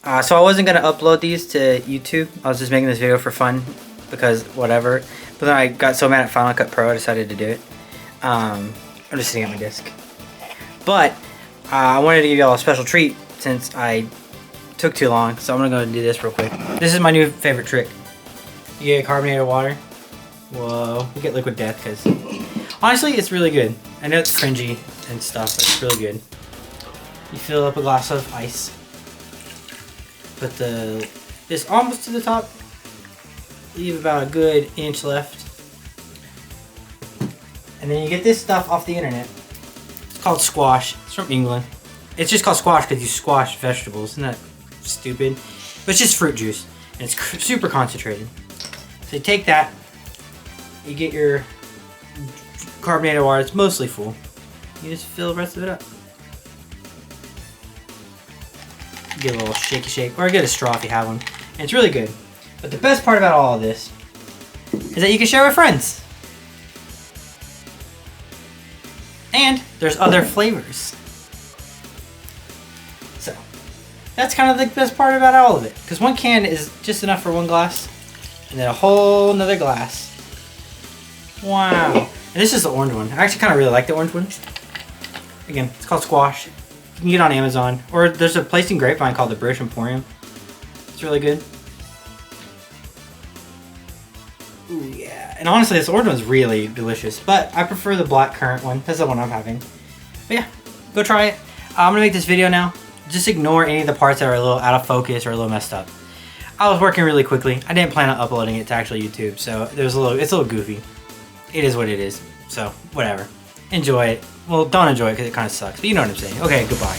So I wasn't going to upload these to YouTube. I was just making this video for fun because whatever. But then I got so mad at Final Cut Pro I decided to do it. I'm just sitting at my desk. But I wanted to give y'all a special treat since I took too long. So I'm going to go and do this real quick. This is my new favorite trick. You get carbonated water. Whoa. You get liquid death because honestly it's really good. I know it's cringy and stuff, but it's really good. You fill up a glass of ice. Put this almost to the top. Leave about a good inch left. And then you get this stuff off the internet. It's called squash. It's from England. It's just called squash because you squash vegetables. Isn't that stupid? But it's just fruit juice. And it's super concentrated. So you take that. You get your carbonated water. It's mostly full. You just fill the rest of it up. Get a little shaky shake, or get a straw if you have one. And it's really good. But the best part about all of this is that you can share with friends. And there's other flavors. So, that's kind of the best part about all of it. Because one can is just enough for one glass. And then a whole nother glass. Wow. And this is the orange one. I actually kind of really like the orange one. Again, it's called squash. You can get it on Amazon. Or there's a place in Grapevine called the British Emporium. It's really good. Ooh, yeah. And honestly, this orange one's really delicious. But I prefer the black currant one. That's the one I'm having. But yeah, go try it. I'm going to make this video now. Just ignore any of the parts that are a little out of focus or a little messed up. I was working really quickly. I didn't plan on uploading it to actual YouTube. So it's a little goofy. It is what it is. So, whatever. Enjoy it. Well, don't enjoy it because it kind of sucks, but you know what I'm saying. Okay, goodbye.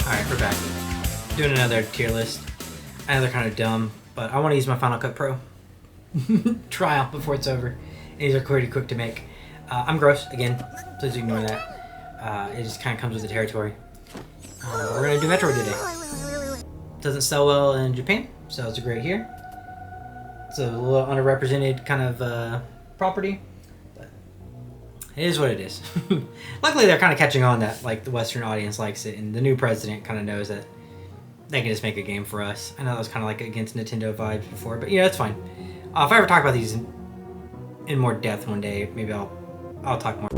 Alright, we're back. Doing another tier list. I know they're kind of dumb, but I want to use my Final Cut Pro trial before it's over. And these are pretty quick to make. I'm gross, again. Please ignore that. It just kind of comes with the territory. We're going to do Metriod today. Doesn't sell well in Japan, so it's great here. It's a little underrepresented kind of property. It is what it is. Luckily, they're kind of catching on that like the Western audience likes it, and the new president kind of knows that they can just make a game for us. I know that was kind of like against Nintendo vibes before, but yeah, it's fine. If I ever talk about these in more depth one day, maybe I'll talk more.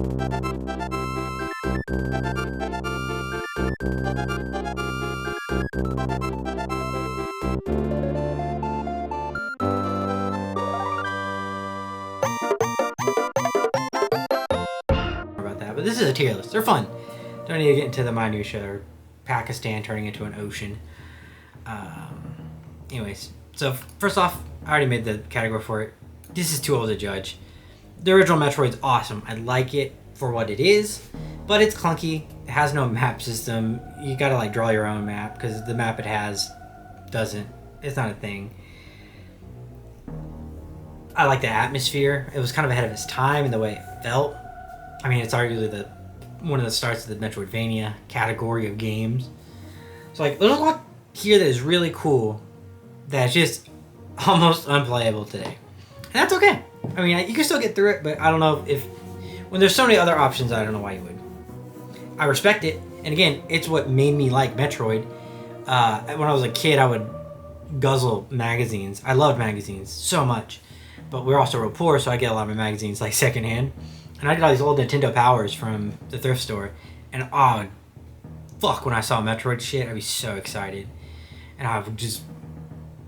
But this is a tier list. They're fun. Don't need to get into the minutia or Pakistan turning into an ocean. Anyways, so first off, I already made the category for it. This is too old to judge. The original Metroid's awesome. I like it for what it is, but it's clunky. It has no map system. You gotta like draw your own map because the map it has doesn't. It's not a thing. I like the atmosphere. It was kind of ahead of its time in the way it felt. I mean, it's arguably one of the starts of the Metroidvania category of games. So, like, there's a lot here that is really cool that's just almost unplayable today. And that's okay. I mean, you can still get through it, but I don't know if... When there's so many other options, I don't know why you would. I respect it. And again, it's what made me like Metroid. When I was a kid, I would guzzle magazines. I loved magazines so much. But we're also real poor, so I get a lot of my magazines, like, secondhand. And I get all these old Nintendo Powers from the thrift store. And oh, fuck, when I saw Metroid shit, I'd be so excited. And I would just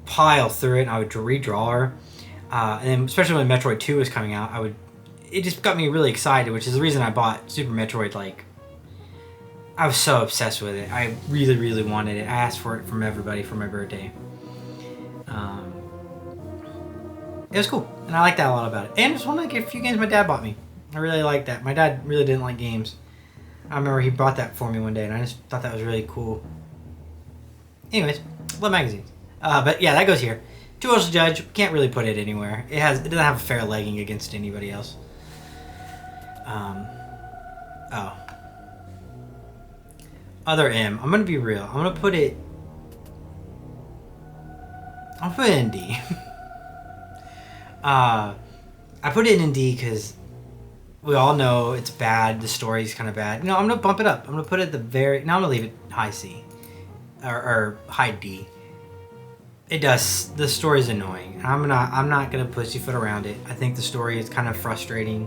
pile through it, and I would redraw her. And then, especially when Metroid 2 was coming out, it just got me really excited, which is the reason I bought Super Metroid. Like, I was so obsessed with it. I really, really wanted it. I asked for it from everybody for my birthday. It was cool, and I like that a lot about it. And it's one of the few games my dad bought me. I really like that. My dad really didn't like games. I remember he bought that for me one day, and I just thought that was really cool. Anyways, love magazines. But yeah, that goes here. Too much to judge. Can't really put it anywhere. It doesn't have a fair legging against anybody else. Oh. Other M. I'm gonna be real. I'm gonna put it in D. I put it in D because we all know it's bad. The story's kind of bad. No, I'm gonna bump it up. I'm gonna put it at the very. No, I'm gonna leave it high C, or high D. It does. The story's annoying. I'm not gonna pussyfoot around it. I think the story is kind of frustrating.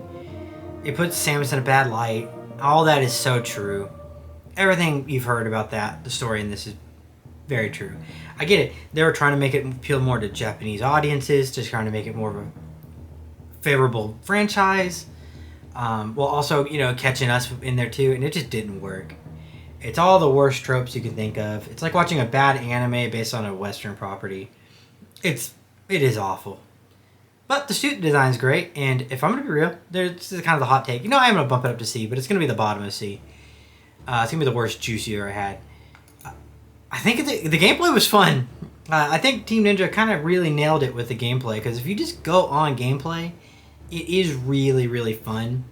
It puts Samus in a bad light. All that is so true. Everything you've heard about that, the story in this is very true. I get it. They were trying to make it appeal more to Japanese audiences, just trying to make it more of a favorable franchise. While also, catching us in there too, and it just didn't work. It's all the worst tropes you can think of. It's like watching a bad anime based on a Western property. It is awful. But the suit design is great, and if I'm going to be real, this is kind of the hot take. I'm going to bump it up to C, but it's going to be the bottom of C. It's going to be the worst juice you ever had. I think the gameplay was fun. I think Team Ninja kind of really nailed it with the gameplay, because if you just go on gameplay, it is really, really fun.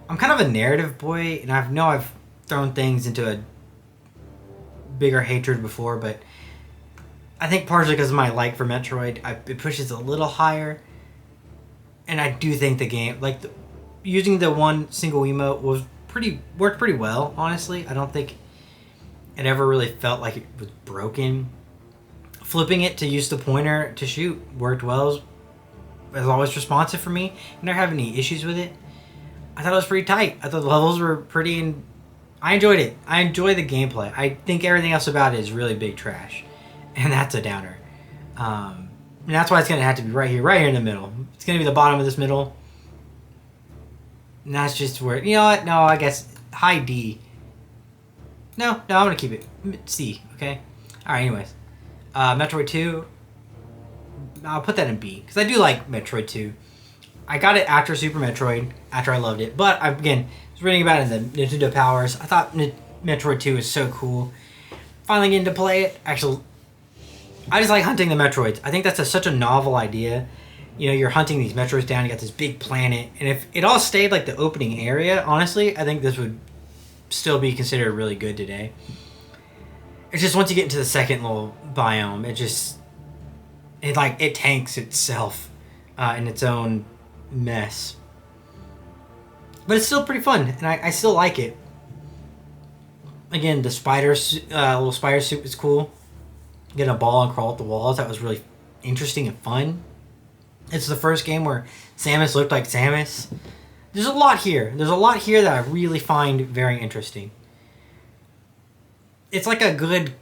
I'm kind of a narrative boy, and I've thrown things into a bigger hatred before, but I think partially because of my like for Metroid, it pushes a little higher. And I do think the game, using the one single emote worked pretty well, honestly. I don't think it ever really felt like it was broken. Flipping it to use the pointer to shoot worked well. It was always responsive for me. I never have any issues with it. I thought it was pretty tight. I thought the levels were pretty, and I enjoyed it. I enjoy the gameplay. I think everything else about it is really big trash. And that's a downer. And that's why it's going to have to be right here in the middle. It's going to be the bottom of this middle. And that's just where, you know what? No, I guess high D. No, I'm going to keep it C, okay? All right, anyways. Metroid 2, I'll put that in B, because I do like Metroid 2. I got it after Super Metroid, after I loved it. But, I was reading about it in the Nintendo Powers. I thought Metroid 2 was so cool. Finally getting to play it. Actually, I just like hunting the Metroids. I think that's such a novel idea. You're hunting these Metroids down, you got this big planet, and if it all stayed like the opening area, honestly, I think this would still be considered really good today. It's just once you get into the second little biome, it tanks itself in its own mess. But it's still pretty fun, and I still like it. Again, the little spider suit was cool. Getting a ball and crawl up the walls, that was really interesting and fun. It's the first game where Samus looked like Samus. There's a lot here. That I really find very interesting. It's like a good,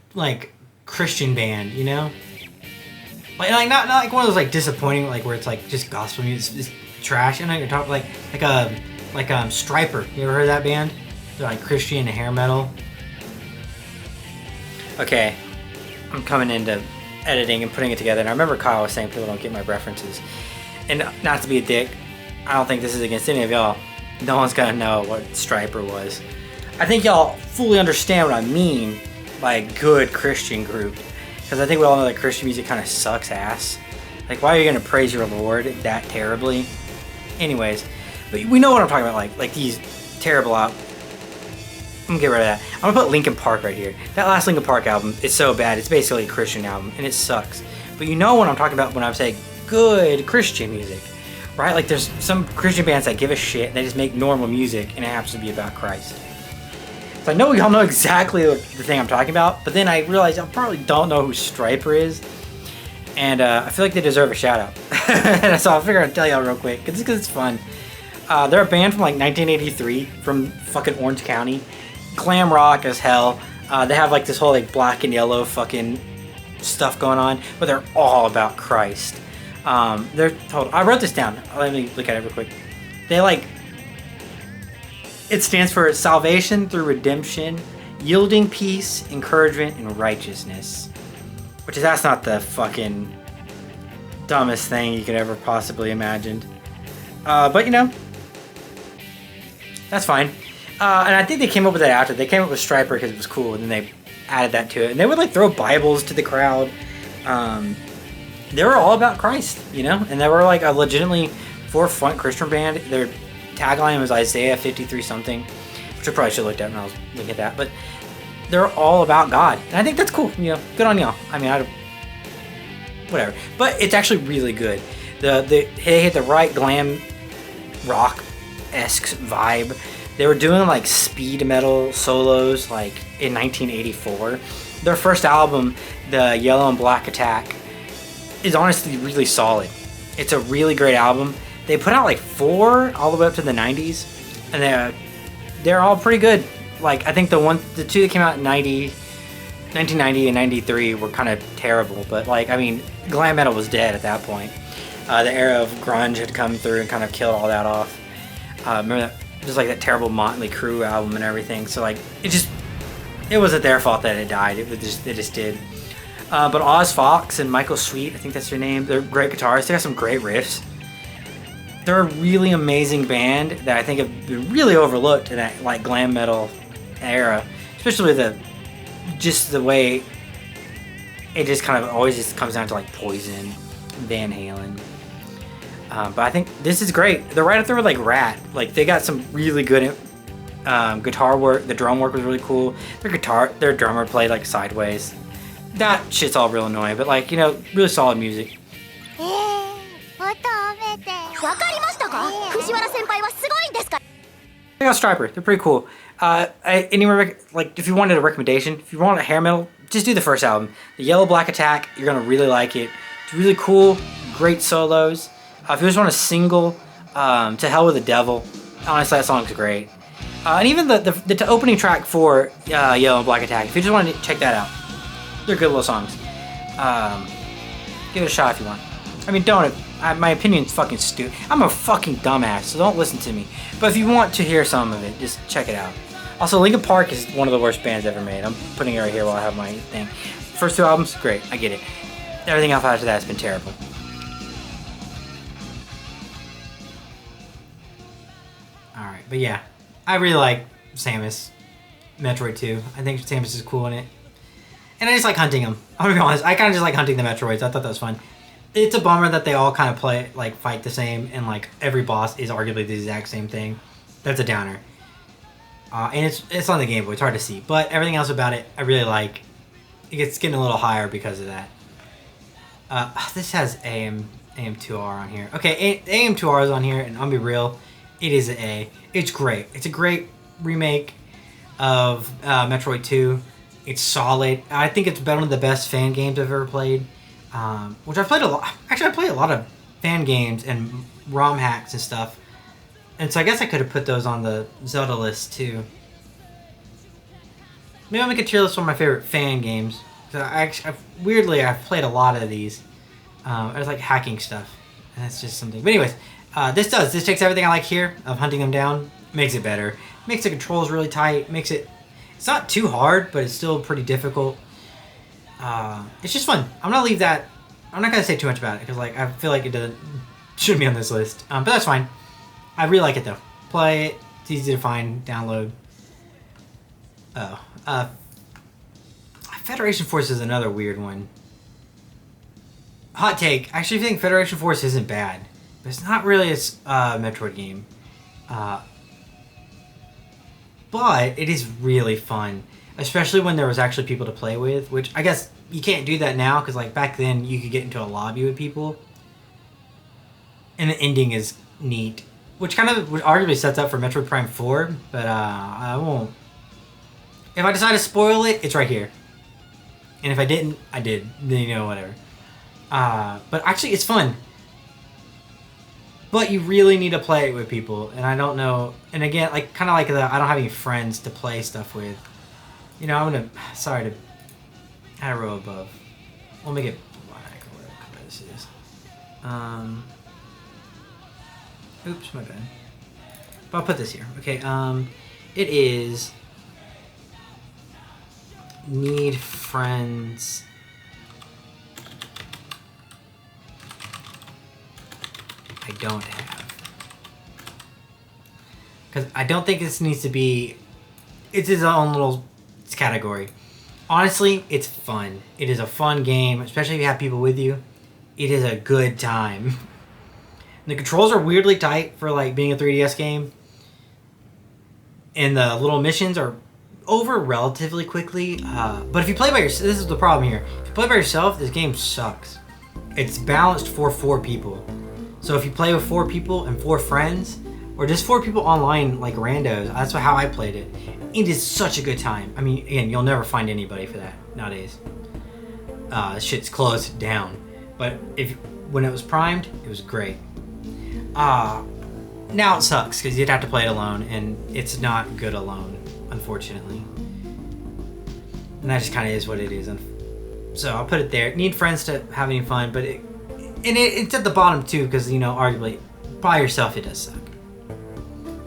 Christian band, Like not like one of those disappointing, where it's just gospel music, it's trash. And you're talking like Striper. You ever heard of that band? They're Christian and hair metal. Okay. I'm coming into editing and putting it together, and I remember Kyle was saying people don't get my references. And not to be a dick, I don't think this is against any of y'all. No one's gonna know what Striper was. I think y'all fully understand what I mean by a good Christian group, because I think we all know that Christian music kind of sucks ass. Why are you gonna praise your Lord that terribly? Anyways, but we know what I'm talking about, like these terrible I'm gonna get rid of that. I'm gonna put Linkin Park right here. That last Linkin Park album is so bad. It's basically a Christian album, and it sucks. But you know what I'm talking about when I'm saying good Christian music, right? There's some Christian bands that give a shit, and they just make normal music, and it happens to be about Christ. So I know y'all know exactly the thing I'm talking about, but then I realized y'all probably don't know who Striper is, and I feel like they deserve a shout out. So I figured I'd tell y'all real quick, because it's fun. They're a band from 1983 from fucking Orange County. Glam rock as hell. They have this whole black and yellow fucking stuff going on, but they're all about Christ. I wrote this down. Let me look at it real quick. It stands for salvation through redemption, yielding peace, encouragement, and righteousness. That's not the fucking dumbest thing you could ever possibly imagine. But that's fine. And I think they came up with that after. They came up with Striper because it was cool, and then they added that to it. And they would throw Bibles to the crowd. they were all about Christ, you know, and they were like a legitimately forefront Christian band. Their tagline was Isaiah 53 something, which I probably should have looked at when I was looking at that, but they're all about God, and I think that's cool. You know, good on y'all. I mean, whatever, but it's actually really good. They hit the right glam rock-esque vibe. They were doing like speed metal solos like in 1984. Their first album, the Yellow and Black Attack, is honestly really solid. It's a really great album. They put out like 4 all the way up to the 90s, and they're all pretty good. Like, I think the 2 that came out in 1990 and 93 were kind of terrible, but like, I mean, glam metal was dead at that point. The era of grunge had come through and kind of killed all that off. Remember that, just like that terrible Motley Crue album and everything. So like, it wasn't their fault that it died. It just did. But Oz Fox and Michael Sweet, I think that's their name. They're great guitarists. They got some great riffs. They're a really amazing band that I think have been really overlooked in that like glam metal era, especially with the way it just kind of always just comes down to like Poison, Van Halen. But I think this is great. They're right up there with like Rat. Like, they got some really good guitar work. The drum work was really cool. Their drummer played like sideways. That shit's all real annoying, but like, you know, really solid music. Check out Striper. They're pretty cool. Anywhere, like, if you wanted a recommendation, if you want a hair metal, just do the first album, the Yellow Black Attack. You're gonna really like it. It's really cool. Great solos. If you just want a single, To Hell with the Devil, honestly, that song's great. And even the opening track for Yellow and Black Attack, if you just want to check that out, they're good little songs. Give it a shot if you want. I mean, don't. My opinion's fucking stupid. I'm a fucking dumbass, so don't listen to me. But if you want to hear some of it, just check it out. Also, Linkin Park is one of the worst bands ever made. I'm putting it right here while I have my thing. First 2 albums, great. I get it. Everything else after that has been terrible. Alright, but yeah. I really like Samus. Metroid 2. I think Samus is cool in it. And I just like hunting them. I'm gonna be honest, I kind of just like hunting the Metroids. I thought that was fun. It's a bummer that they all kind of fight the same, and like every boss is arguably the exact same thing. That's a downer. And it's on the Game Boy. It's hard to see, but everything else about it, I really like. It's getting a little higher because of that. This has AM2R on here. Okay, AM2R is on here, and I'll be real, it is an A. It's great. It's a great remake of Metroid 2. It's solid. I think it's one of the best fan games I've ever played. Which I've played a lot. Actually, I played a lot of fan games and ROM hacks and stuff. And so I guess I could have put those on the Zelda list too. Maybe I'll make a tier list of my favorite fan games. Weirdly, I've played a lot of these. It's like hacking stuff. And that's just something. But anyways, this takes everything I like here of hunting them down, makes it better. Makes the controls really tight, it's not too hard, but it's still pretty difficult. It's just fun. I'm gonna leave that. I'm not gonna say too much about it because like I feel like shouldn't be on this list. But that's fine. I really like it though. Play it. It's easy to find. Download. Federation Force is another weird one. Hot take. I actually think Federation Force isn't bad, but it's not really a Metroid game. But it is really fun. Especially when there was actually people to play with, which I guess you can't do that now because like back then you could get into a lobby with people. And the ending is neat, which kind of arguably sets up for Metroid Prime 4, but I won't. If I decide to spoil it, it's right here. And if I didn't, I did. Then you know, whatever. But actually it's fun. But you really need to play it with people, and I don't know. And again, like kind of like I don't have any friends to play stuff with. You know, I'm gonna. Sorry to add a row above. We'll make it black or whatever this is. Oops, my bad. But I'll put this here. Okay. It is need friends. I don't have. Because I don't think this needs to be. It's its own little category. Honestly, it's fun. It is a fun game, especially if you have people with you. it is a good time. The controls are weirdly tight for like being a 3DS game, and the little missions are over relatively quickly. But if you play by yourself, this is the problem here. If you play by yourself, this game sucks. It's balanced for 4 people. So if you play with 4 people and 4 friends, or just 4 people online like randos, that's how I played it. It is such a good time. I mean, again, you'll never find anybody for that nowadays. Shit's closed down. But when it was primed, it was great. Now it sucks because you'd have to play it alone, and it's not good alone, unfortunately. And that just kind of is what it is. So I'll put it there. Need friends to have any fun, but it's at the bottom too because, you know, arguably by yourself it does suck.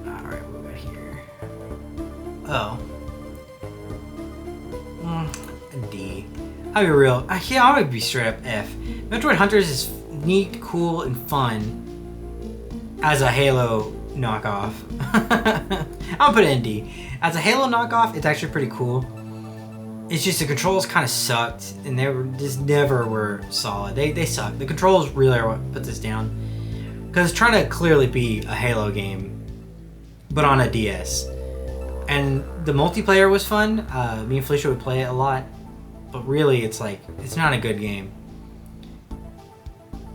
All right, what we got here? Oh. D. I'll be real. Yeah, I'm gonna be straight up F. Metroid Hunters is neat, cool, and fun as a Halo knockoff. I'll put it in D. As a Halo knockoff, it's actually pretty cool. It's just the controls kind of sucked, and they never were solid. They suck. The controls really are what put this down, because it's trying to clearly be a Halo game, but on a DS. And the multiplayer was fun. Me and Felicia would play it a lot, but really, it's like it's not a good game.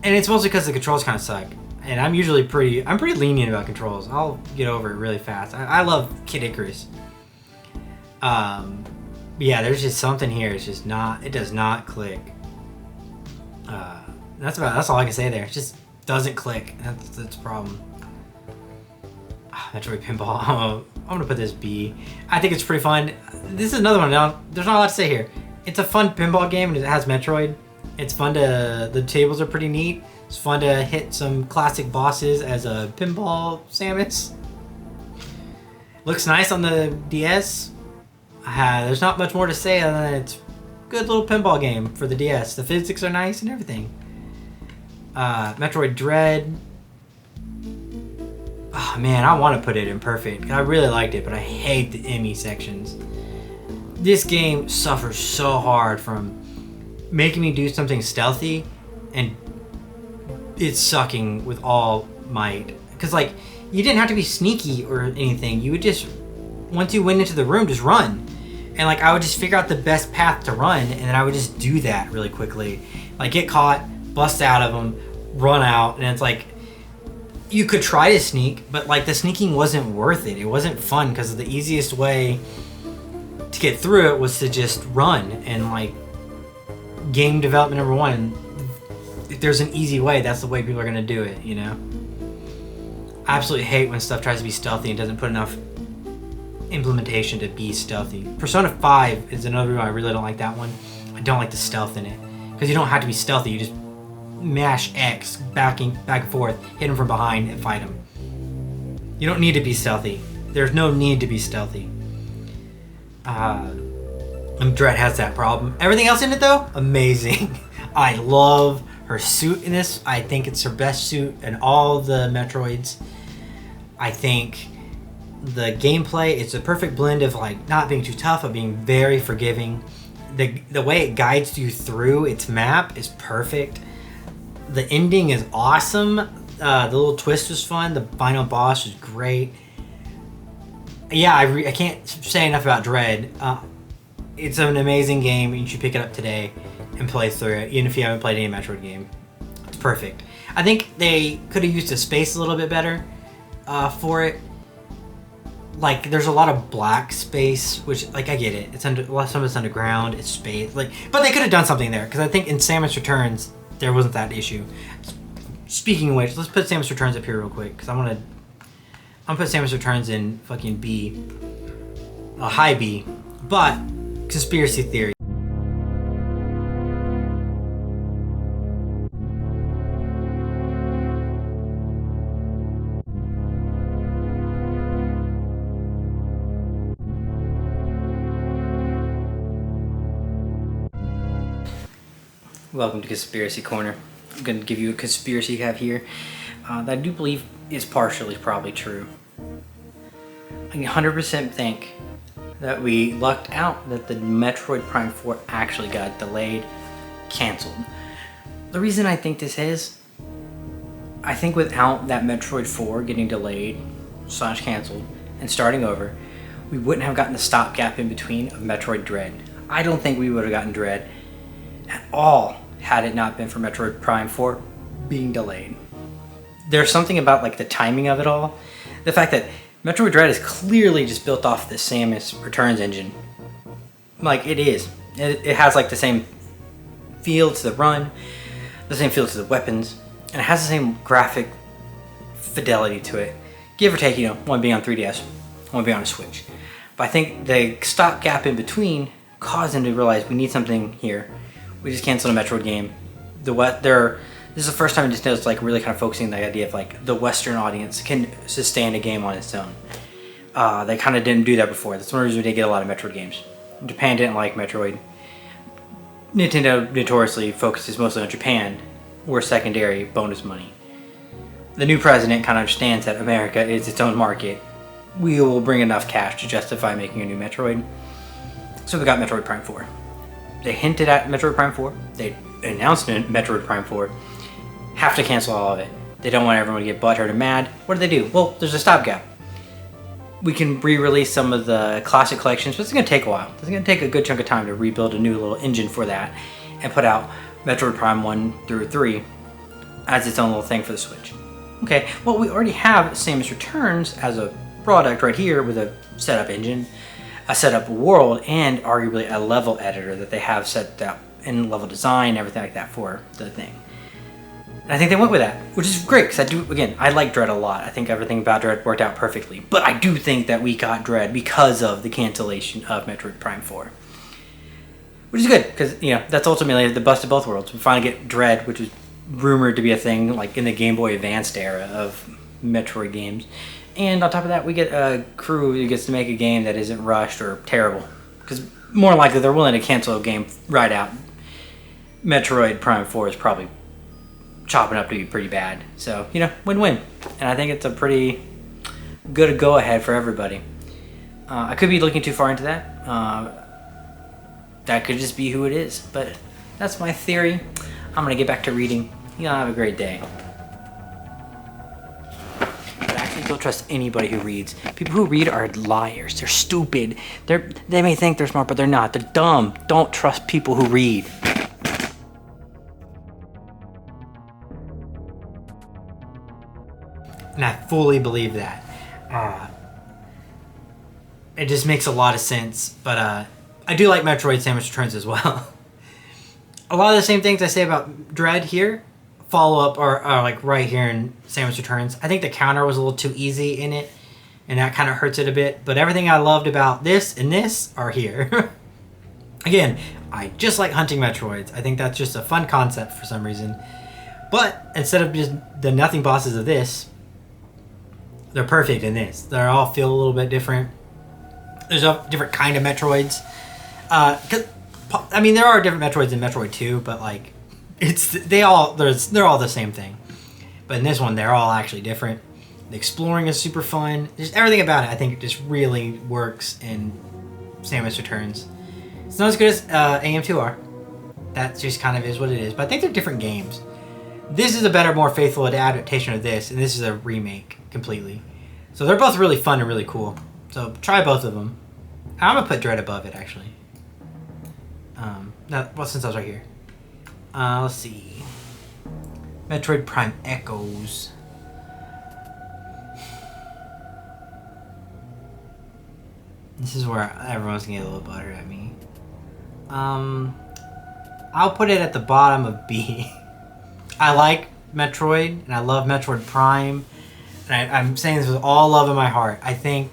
And it's mostly because the controls kind of suck. And I'm usually pretty lenient about controls. I'll get over it really fast. I love Kid Icarus. Yeah, there's just something here. It's just not. It does not click. That's all I can say there. It just doesn't click. That's the problem. Metroid Pinball. I'm gonna put this B. I think it's pretty fun. This is another one. Now, there's not a lot to say here. It's a fun pinball game, and it has Metroid. It's fun to. The tables are pretty neat. It's fun to hit some classic bosses as a pinball Samus. Looks nice on the DS. There's not much more to say other than it's a good little pinball game for the DS. The physics are nice and everything. Metroid Dread. Oh man, I want to put it in perfect. I really liked it, but I hate the Emmy sections. This game suffers so hard from making me do something stealthy, and it's sucking with all might. Because like, you didn't have to be sneaky or anything. You would just, once you went into the room, just run. And like, I would just figure out the best path to run, and then I would just do that really quickly. Like, get caught, bust out of them, run out, and it's like, you could try to sneak, but like the sneaking wasn't worth it. It wasn't fun because the easiest way to get through it was to just run. And like, game development number 1, if there's an easy way, that's the way people are gonna do it, you know? I absolutely hate when stuff tries to be stealthy and doesn't put enough implementation to be stealthy. Persona 5 is another reason I really don't like that one. I don't like the stealth in it. Because you don't have to be stealthy, you just mash X, back and forth, hit him from behind and fight him. You don't need to be stealthy. There's no need to be stealthy. Dread has that problem. Everything else in it though, amazing. I love her suit in this. I think it's her best suit in all the Metroids. I think the gameplay, it's a perfect blend of like not being too tough but being very forgiving. The way it guides you through its map is perfect. The ending is awesome. The little twist was fun. The final boss was great. Yeah, I can't say enough about Dread. It's an amazing game. You should pick it up today and play through it, even if you haven't played any Metroid game. It's perfect. I think they could have used the space a little bit better for it. Like, there's a lot of black space, which, like, I get it. It's some of it's underground. It's space, like, but they could have done something there because I think in Samus Returns there wasn't that issue. Speaking of which, let's put Samus Returns up here real quick because I'm gonna put Samus Returns in fucking B, a high B, but conspiracy theory. Welcome to Conspiracy Corner. I'm going to give you a conspiracy you have here that I do believe is partially probably true. I 100% think that we lucked out that the Metroid Prime 4 actually got delayed, canceled. The reason I think this is, I think without that Metroid 4 getting delayed / canceled and starting over, we wouldn't have gotten the stopgap in between of Metroid Dread. I don't think we would have gotten Dread at all had it not been for Metroid Prime 4 being delayed. There's something about like the timing of it all. The fact that Metroid Dread is clearly just built off the Samus Returns engine. Like it is. It has like the same feel to the run, the same feel to the weapons, and it has the same graphic fidelity to it. Give or take, one being on 3DS, one being on a Switch. But I think the stopgap in between caused them to realize we need something here. We just canceled a Metroid game. This is the first time Nintendo's like really kind of focusing on the idea of like the Western audience can sustain a game on its own. They kind of didn't do that before. That's one reason we didn't get a lot of Metroid games. Japan didn't like Metroid. Nintendo notoriously focuses mostly on Japan, where secondary bonus money. The new president kind of understands that America is its own market. We will bring enough cash to justify making a new Metroid. So we got Metroid Prime 4. They hinted at Metroid Prime 4. They announced Metroid Prime 4. Have to cancel all of it. They don't want everyone to get butthurt and mad. What do? Well, there's a stopgap. We can re-release some of the classic collections, but it's going to take a while. It's going to take a good chunk of time to rebuild a new little engine for that and put out Metroid Prime 1 through 3 as its own little thing for the Switch. Okay, well, we already have Samus Returns as a product right here with a setup engine, a setup world, and arguably a level editor that they have set up in level design, everything like that for the thing. And I think they went with that, which is great, because I like Dread a lot. I think everything about Dread worked out perfectly. But I do think that we got Dread because of the cancellation of Metroid Prime 4. Which is good, because, that's ultimately the best of both worlds. We finally get Dread, which is rumored to be a thing, like in the Game Boy Advanced era of Metroid games. And on top of that, we get a crew who gets to make a game that isn't rushed or terrible. Because more likely, they're willing to cancel a game right out. Metroid Prime 4 is probably chopping up to be pretty bad. So, win-win. And I think it's a pretty good go-ahead for everybody. I could be looking too far into that. That could just be who it is. But that's my theory. I'm going to get back to reading. Y'all have a great day. But actually, don't trust anybody who reads. People who read are liars. They're stupid. They may think they're smart, but they're not. They're dumb. Don't trust people who read. And I fully believe that. It just makes a lot of sense. But I do like Metroid Samus Returns as well. A lot of the same things I say about Dread here, follow up are like right here in Samus Returns. I think the counter was a little too easy in it, and that kind of hurts it a bit. But everything I loved about this and this are here. Again, I just like hunting Metroids. I think that's just a fun concept for some reason. But instead of just the nothing bosses of this, they're perfect in this. They all feel a little bit different. There's a different kind of Metroids. There are different Metroids in Metroid 2, but like, they're all the same thing. But in this one, they're all actually different. The exploring is super fun. Just everything about it, I think, it just really works in Samus Returns. It's not as good as AM2R. That just kind of is what it is. But I think they're different games. This is a better, more faithful adaptation of this, and this is a remake completely. So they're both really fun and really cool. So try both of them. I'm gonna put Dread above it, actually. Since I was right here. Let's see. Metroid Prime Echoes. This is where everyone's gonna get a little buttered at me. I'll put it at the bottom of B. I like Metroid, and I love Metroid Prime. And I'm saying this with all love in my heart. I think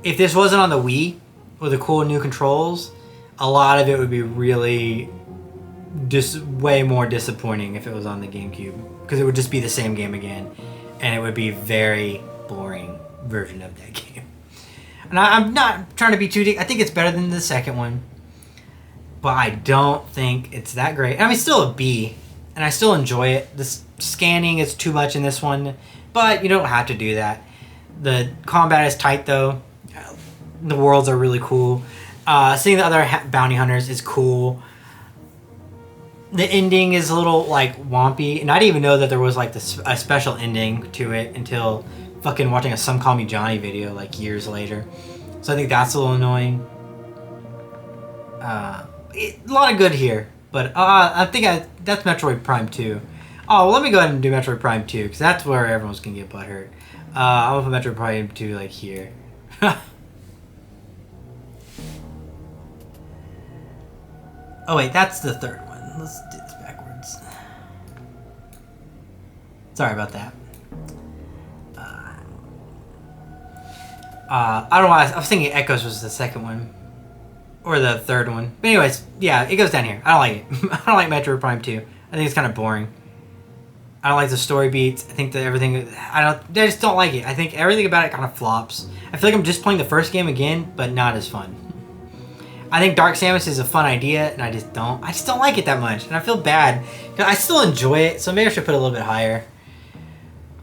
if this wasn't on the Wii with the cool new controls, a lot of it would be really just way more disappointing if it was on the GameCube, because it would just be the same game again, and it would be a very boring version of that game. And I'm not trying to be too deep. I think it's better than the second one, but I don't think it's that great. I mean, it's still a B, and I still enjoy it. The scanning is too much in this one, but you don't have to do that. The combat is tight, though. The worlds are really cool. Seeing the other bounty hunters is cool. The ending is a little like wompy, and I didn't even know that there was like a special ending to it until fucking watching a Some Call Me Johnny video like years later. So I think that's a little annoying. A lot of good here, but I think that's Metroid Prime 2. Oh, well, let me go ahead and do Metroid Prime 2 because that's where everyone's gonna get butthurt. I'm gonna put Metroid Prime 2 like here. Oh wait, that's the third one. Let's do this backwards. Sorry about that. I don't know why I was thinking Echoes was the second one. Or the third one. But anyways, yeah, it goes down here. I don't like it. I don't like Metroid Prime 2. I think it's kind of boring. I don't like the story beats. I think that everything... I just don't like it. I think everything about it kind of flops. I feel like I'm just playing the first game again, but not as fun. I think Dark Samus is a fun idea, and I just don't like it that much, and I feel bad. I still enjoy it, so maybe I should put it a little bit higher.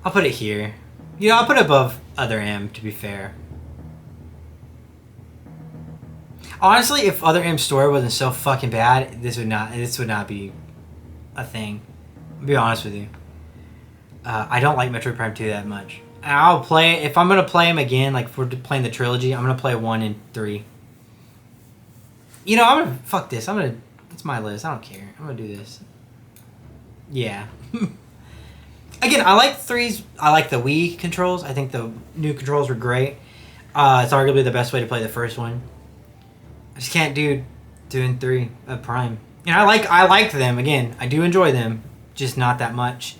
I'll put it here. You know, I'll put it above Other M, to be fair. Honestly, if Other M's story wasn't so fucking bad, this would not be a thing. I'll be honest with you. I don't like Metroid Prime 2 that much. I'll play it, if I'm going to play them again, like if we're playing the trilogy, I'm going to play 1 and 3. You know, I'm gonna... Fuck this. It's my list. I don't care. I'm gonna do this. Yeah. Again, I like 3's... I like the Wii controls. I think the new controls were great. It's arguably the best way to play the first one. I just can't do 2 and 3 of Prime. And I like them. Again, I do enjoy them. Just not that much.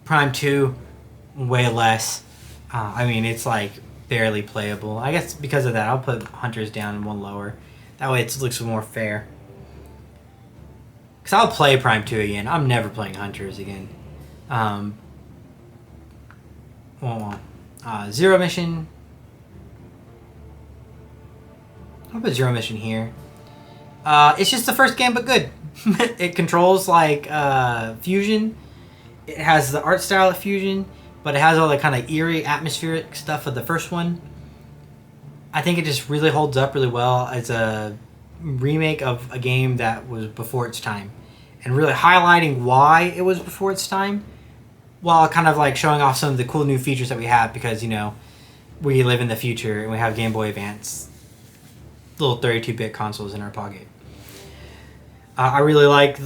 Prime 2, way less. I mean, it's like barely playable. I guess because of that, I'll put Hunters down and 1 lower. That way it looks more fair. Because I'll play Prime 2 again. I'm never playing Hunters again. Zero Mission. I'll put Zero Mission here. It's just the first game, but good. It controls like Fusion. It has the art style of Fusion, but it has all the kind of eerie, atmospheric stuff of the first one. I think it just really holds up really well as a remake of a game that was before its time. And really highlighting why it was before its time, while kind of like showing off some of the cool new features that we have because, you know, we live in the future and we have Game Boy Advance, little 32-bit consoles in our pocket. I really like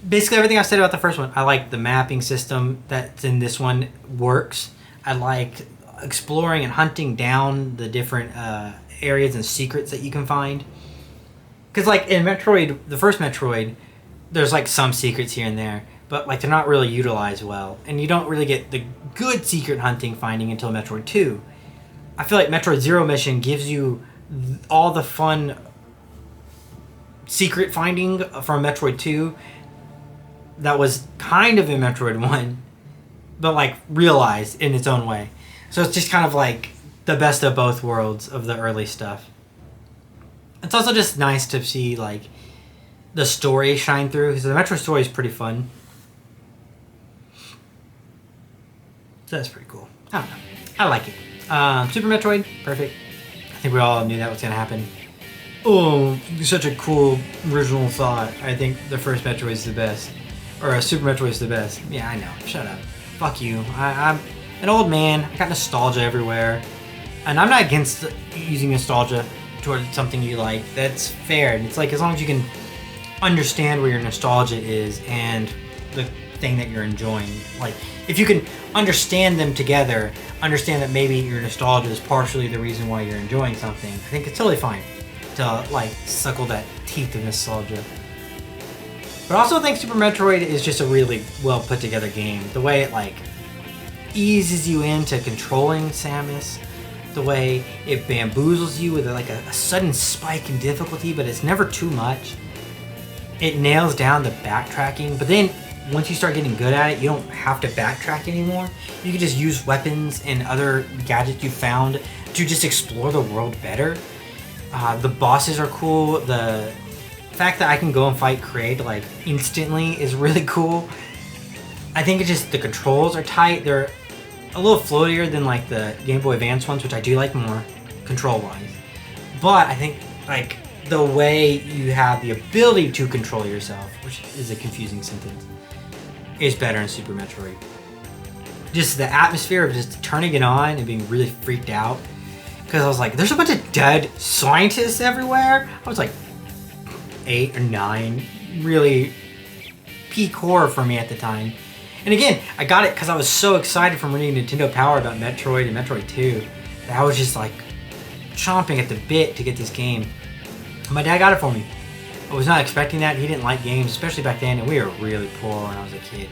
basically everything I said about the first one. I like the mapping system that's in this one works. I like exploring and hunting down the different areas and secrets that you can find. Because like in Metroid, the first Metroid, there's like some secrets here and there, but like they're not really utilized well. And you don't really get the good secret hunting finding until Metroid 2. I feel like Metroid Zero Mission gives you all the fun secret finding from Metroid 2 that was kind of in Metroid 1, but like realized in its own way. So it's just kind of like the best of both worlds of the early stuff. It's also just nice to see like the story shine through because the Metroid story is pretty fun. So that's pretty cool. I don't know. I like it. Super Metroid, perfect. I think we all knew that was going to happen. Oh, such a cool original thought. I think the first Metroid is the best. Or Super Metroid is the best. Yeah, I know. Shut up. Fuck you. I'm an old man. I got nostalgia everywhere. And I'm not against using nostalgia towards something you like. That's fair. And it's like as long as you can understand where your nostalgia is and the thing that you're enjoying. Like if you can understand them together, understand that maybe your nostalgia is partially the reason why you're enjoying something, I think it's totally fine to like suckle that teeth of nostalgia. But I also think Super Metroid is just a really well put together game. The way it like eases you into controlling Samus, the way it bamboozles you with like a sudden spike in difficulty, but it's never too much. It nails down the backtracking, but then once you start getting good at it, you don't have to backtrack anymore. You can just use weapons and other gadgets you found to just explore the world better. The bosses are cool. The fact that I can go and fight Kraid like instantly is really cool. I think it's just the controls are tight. They're a little floatier than like the Game Boy Advance ones, which I do like more control-wise. But I think like the way you have the ability to control yourself, which is a confusing sentence, is better in Super Metroid. Just the atmosphere of just turning it on and being really freaked out. Because I was like, there's a bunch of dead scientists everywhere. I was like 8 or 9. Really peak horror for me at the time. And again, I got it because I was so excited from reading Nintendo Power about Metroid and Metroid 2 that I was just like chomping at the bit to get this game. My dad got it for me. I was not expecting that. He didn't like games, especially back then, and we were really poor when I was a kid.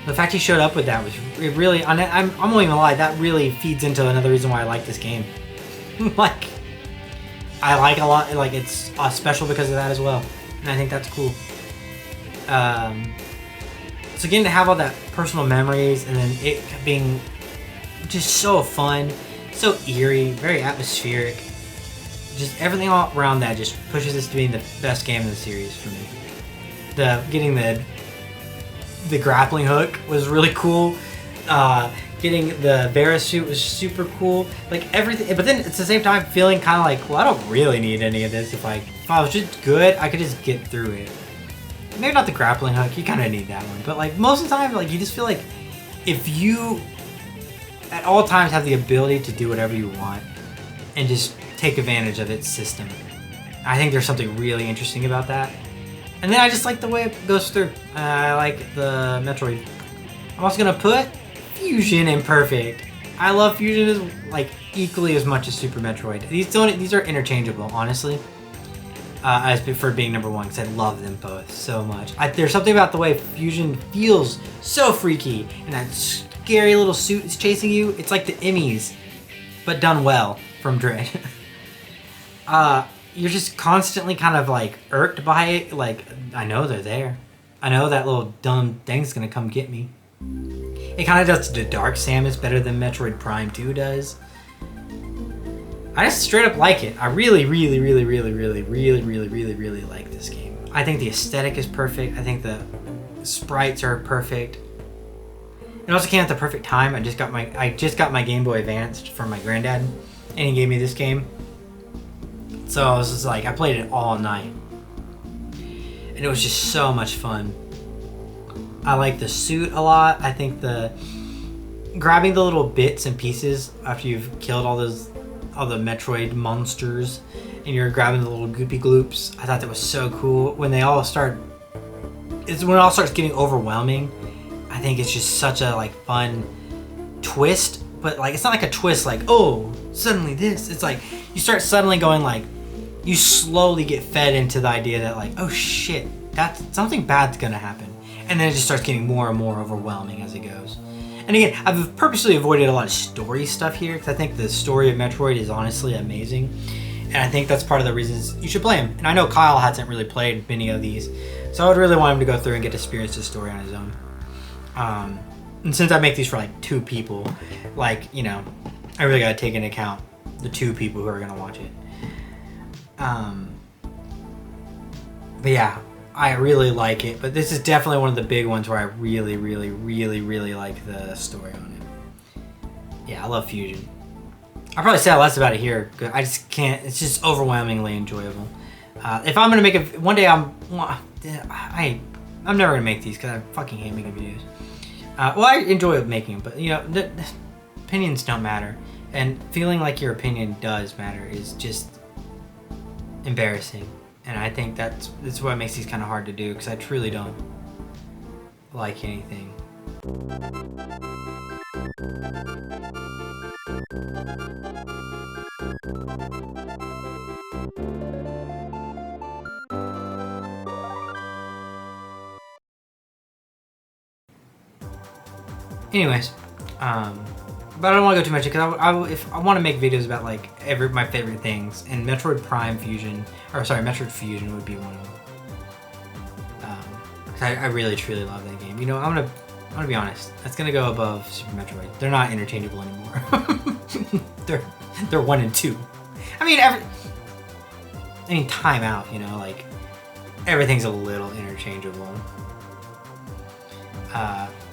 The fact he showed up with that was it really. I'm not even gonna lie. That really feeds into another reason why I like this game. Like, I like a lot. Like, it's special because of that as well, and I think that's cool. So getting to have all that personal memories, and then it being just so fun, so eerie, very atmospheric. Just everything all around that just pushes this to being the best game in the series for me. Getting the grappling hook was really cool. Getting the Vera suit was super cool. Like everything, but then at the same time feeling kind of like, well, I don't really need any of this. If I was just good, I could just get through it. Maybe not the grappling hook. You kind of need that one, but like most of the time, like you just feel like if you at all times have the ability to do whatever you want and just take advantage of its system. I think there's something really interesting about that. And then I just like the way it goes through. I like the Metroid. I'm also gonna put Fusion in Perfect. I love Fusion as like equally as much as Super Metroid. These are interchangeable, honestly. I just prefer being number one because I love them both so much. There's something about the way Fusion feels so freaky, and that scary little suit is chasing you. It's like the Emmys, but done well from Dread. You're just constantly kind of like irked by it. Like, I know they're there. I know that little dumb thing's gonna come get me. It kind of does the Dark Samus better than Metroid Prime 2 does. I just straight up like it. I really, really, really, really, really, really, really, really, really like this game. I think the aesthetic is perfect. I think the sprites are perfect. It also came at the perfect time. I just got my Game Boy Advance from my granddad, and he gave me this game. So I was just like, I played it all night, and it was just so much fun. I like the suit a lot. I think grabbing the little bits and pieces after you've killed all the Metroid monsters, and you're grabbing the little goopy gloops. I thought that was so cool. When it all starts getting overwhelming. I think it's just such a like fun twist, but like it's not like a twist like, oh, suddenly this. It's like you start suddenly going like, you slowly get fed into the idea that like, oh shit, that's something bad's gonna happen, and then it just starts getting more and more overwhelming as it goes. And again, I've purposely avoided a lot of story stuff here because I think the story of Metroid is honestly amazing, and I think that's part of the reasons you should play him. And I know Kyle hasn't really played many of these, so I would really want him to go through and get to experience the story on his own. And since I make these for like 2 people, like, you know, I really gotta take into account the 2 people who are gonna watch it. But yeah, I really like it, but this is definitely one of the big ones where I really, really, really, really like the story on it. Yeah, I love Fusion. I'll probably say less about it here, because I just can't, it's just overwhelmingly enjoyable. If I'm gonna make it, one day I'm never gonna make these, because I fucking hate making videos. Well, I enjoy making them, but you know, the opinions don't matter, and feeling like your opinion does matter is just embarrassing, and I think that's what makes these kind of hard to do, because I truly don't like anything. Anyways, but I don't want to go too much because if I want to make videos about like my favorite things, and Metroid Prime Fusion, or sorry, Metroid Fusion would be one of them. Cause I really truly love that game. You know, I'm gonna be honest. That's gonna go above Super Metroid. They're not interchangeable anymore. they're 1 and 2. I mean, Time Out. You know, like everything's a little interchangeable.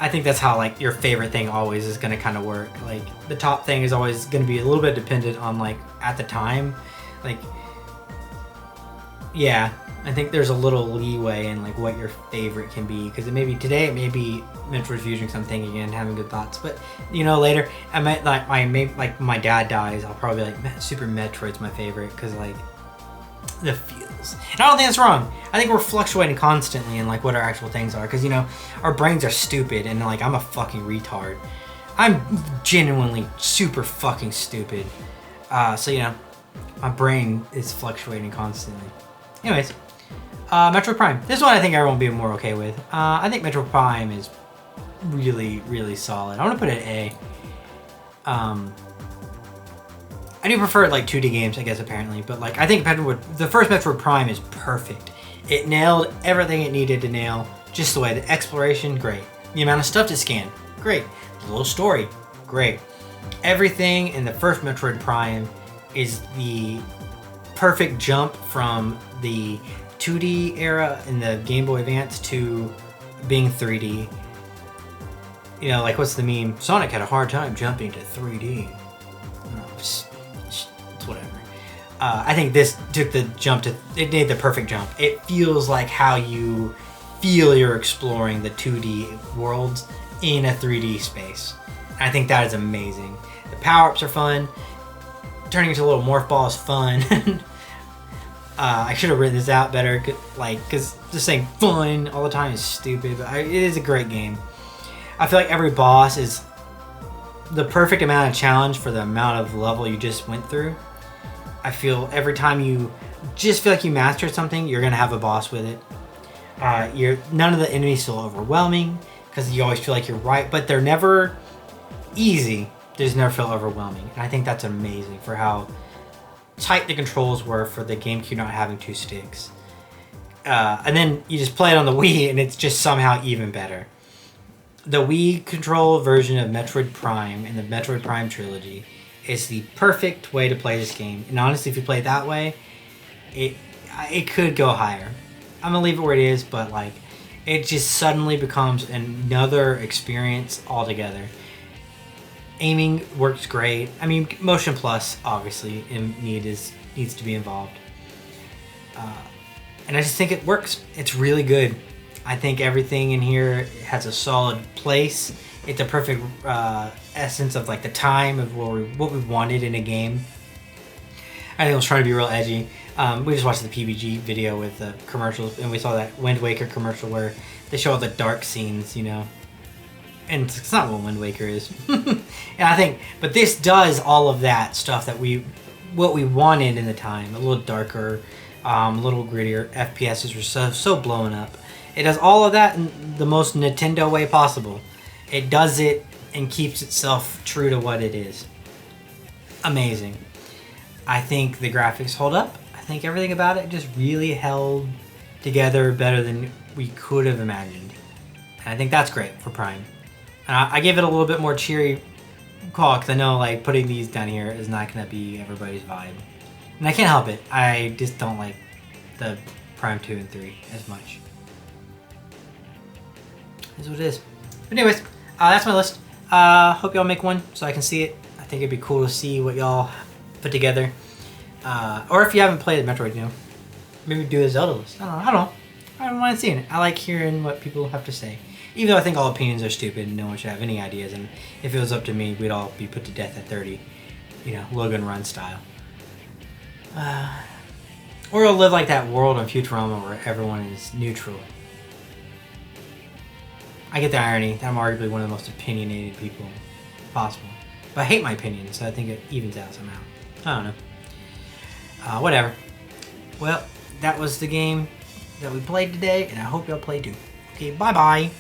I think that's how like your favorite thing always is going to kind of work. Like the top thing is always going to be a little bit dependent on like at the time. Like Yeah, I think there's a little leeway in like what your favorite can be, because today it may be Metroid Fusion, because I'm thinking again, having good thoughts. But later, I might like my dad dies, I'll probably be like Super Metroid's my favorite, because like the feels. And I don't think that's wrong. I think we're fluctuating constantly in like what our actual things are, because our brains are stupid, and like I'm a fucking retard. I'm genuinely super fucking stupid. So my brain is fluctuating constantly. Anyways, Metroid Prime. This one I think everyone will be more okay with. I think Metroid Prime is really, really solid. I want to put it at A. I do prefer like 2D games, I guess, apparently. But like I think the first Metroid Prime is perfect. It nailed everything it needed to nail. Just the way the exploration, great. The amount of stuff to scan, great. The little story, great. Everything in the first Metroid Prime is the perfect jump from the 2D era in the Game Boy Advance to being 3D. Like what's the meme? Sonic had a hard time jumping to 3D. It's whatever. I think this took the jump it made the perfect jump. It feels like how you feel you're exploring the 2D worlds in a 3D space. I think that is amazing. The power-ups are fun. Turning into a little morph ball is fun. I should have written this out better, because just saying fun all the time is stupid, but it is a great game. I feel like every boss is the perfect amount of challenge for the amount of level you just went through. I feel every time you just feel like you mastered something, you're going to have a boss with it. None of the enemies feel overwhelming, because you always feel like you're right, but they're never easy. They just never feel overwhelming. And I think that's amazing for how tight the controls were for the GameCube not having 2 sticks. And then you just play it on the Wii, and it's just somehow even better. The Wii control version of Metroid Prime and the Metroid Prime trilogy is the perfect way to play this game. And honestly, if you play it that way, it could go higher. I'm gonna leave it where it is, but like, it just suddenly becomes another experience altogether. Aiming works great. I mean, Motion Plus obviously needs to be involved, and I just think it works. It's really good. I think everything in here has a solid place. It's a perfect essence of like the time of what we wanted in a game. I think I was trying to be real edgy. We just watched the PBG video with the commercials, and we saw that Wind Waker commercial where they show all the dark scenes, and it's not what Wind Waker is. And I think, but this does all of that stuff that what we wanted in the time. A little darker, a little grittier. FPSs were so blown up. It does all of that in the most Nintendo way possible. It does it and keeps itself true to what it is. Amazing. I think the graphics hold up. I think everything about it just really held together better than we could have imagined. And I think that's great for Prime. I give it a little bit more cheery call, because I know like putting these down here is not going to be everybody's vibe. And I can't help it. I just don't like the Prime 2 and 3 as much. That's what it is. But anyways, that's my list. Hope y'all make one so I can see it. I think it'd be cool to see what y'all put together. Or if you haven't played Metroid, maybe do a Zelda list. I don't know. I don't mind seeing it. I like hearing what people have to say. Even though I think all opinions are stupid and no one should have any ideas, and if it was up to me, we'd all be put to death at 30, Logan Run style. Or I'll live like that world on Futurama where everyone is neutral. I get the irony that I'm arguably one of the most opinionated people possible. But I hate my opinion, so I think it evens out somehow. I don't know. Whatever. Well, that was the game that we played today, and I hope y'all play too. Okay, bye-bye.